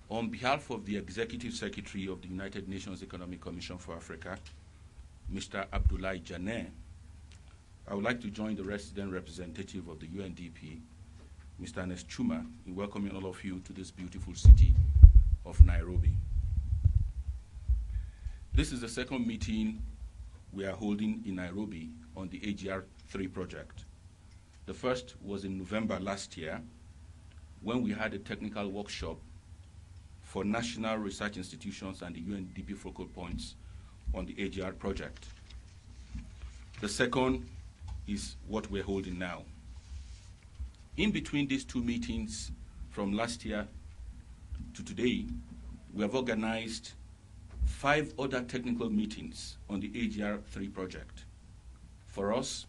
On behalf of the Executive Secretary of the United Nations Economic Commission for Africa, Mr. Abdoulaye Janeh, I would like to join the resident representative of the UNDP, Mr. Adejumobi, in welcoming all of you to this beautiful city of Nairobi. This is the second meeting we are holding in Nairobi on the AGR 3 project. The first was in November last year, when we had a technical workshop for national research institutions and the UNDP focal points on the AGR project. The second is what we're holding now. In between these two meetings from last year to today, we have organized 5 other technical meetings on the AGR 3 project. For us,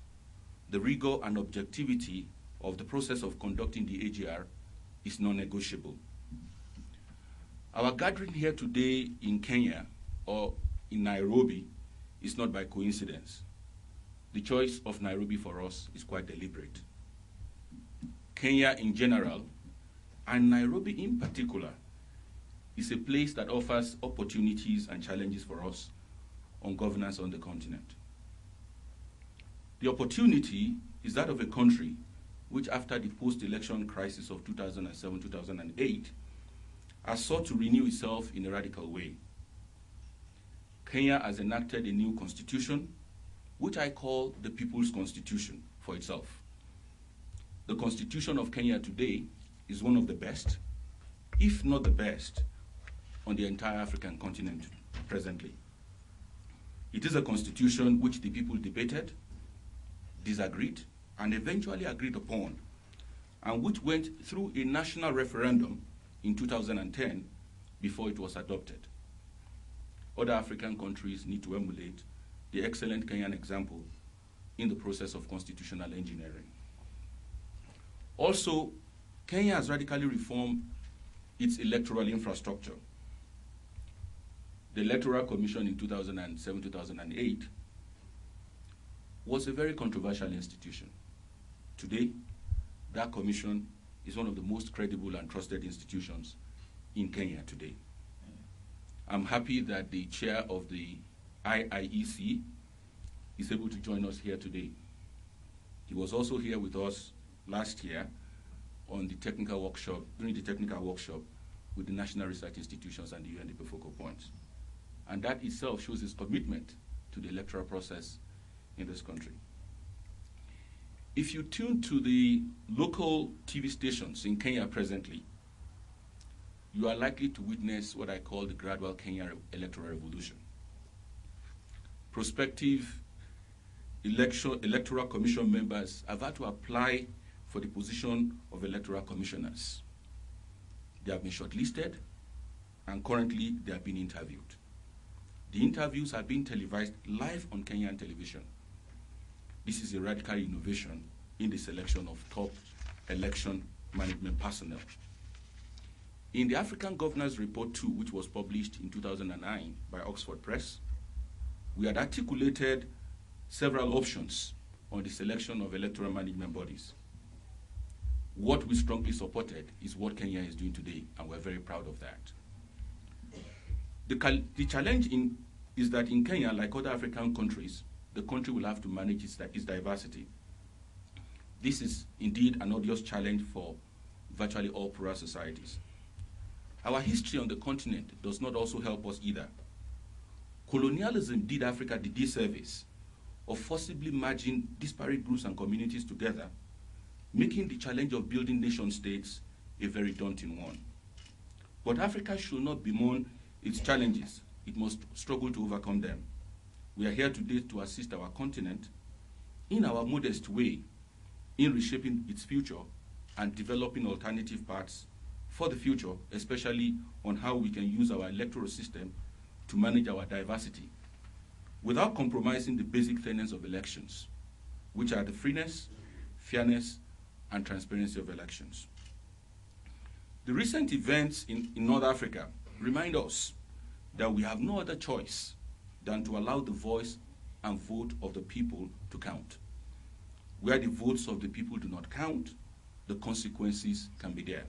the rigor and objectivity of the process of conducting the AGR is non-negotiable. Our gathering here today in Kenya or in Nairobi is not by coincidence. The choice of Nairobi for us is quite deliberate. Kenya in general, and Nairobi in particular, is a place that offers opportunities and challenges for us on governance on the continent. The opportunity is that of a country which, after the post-election crisis of 2007-2008, has sought to renew itself in a radical way. Kenya has enacted a new constitution, which I call the People's Constitution for itself. The constitution of Kenya today is one of the best, if not the best, on the entire African continent presently. It is a constitution which the people debated, disagreed, and eventually agreed upon, and which went through a national referendum in 2010 before it was adopted. Other African countries need to emulate the excellent Kenyan example in the process of constitutional engineering. Also, Kenya has radically reformed its electoral infrastructure. The Electoral Commission in 2007-2008 was a very controversial institution. Today, that commission is one of the most credible and trusted institutions in Kenya today. I'm happy that the chair of the IIEC is able to join us here today. He was also here with us last year on the technical workshop, during the technical workshop with the national research institutions and the UNDP focal points. And that itself shows his commitment to the electoral process in this country. If you tune to the local TV stations in Kenya presently, you are likely to witness what I call the gradual Kenyan electoral revolution. Prospective electoral commission members have had to apply for the position of electoral commissioners. They have been shortlisted, and currently they are being interviewed. The interviews are being televised live on Kenyan television. This is a radical innovation in the selection of top election management personnel. In the African Governance Report 2, which was published in 2009 by Oxford Press, we had articulated several options on the selection of electoral management bodies. What we strongly supported is what Kenya is doing today, and we're very proud of that. The challenge is that in Kenya, like other African countries, the country will have to manage its diversity. This is indeed an odious challenge for virtually all plural societies. Our history on the continent does not also help us either. Colonialism did Africa the disservice of forcibly merging disparate groups and communities together, making the challenge of building nation states a very daunting one. But Africa should not bemoan its challenges. It must struggle to overcome them. We are here today to assist our continent in our modest way in reshaping its future and developing alternative paths for the future, especially on how we can use our electoral system to manage our diversity without compromising the basic tenets of elections, which are the freeness, fairness, and transparency of elections. The recent events in North Africa remind us that we have no other choice than to allow the voice and vote of the people to count. Where the votes of the people do not count, the consequences can be there.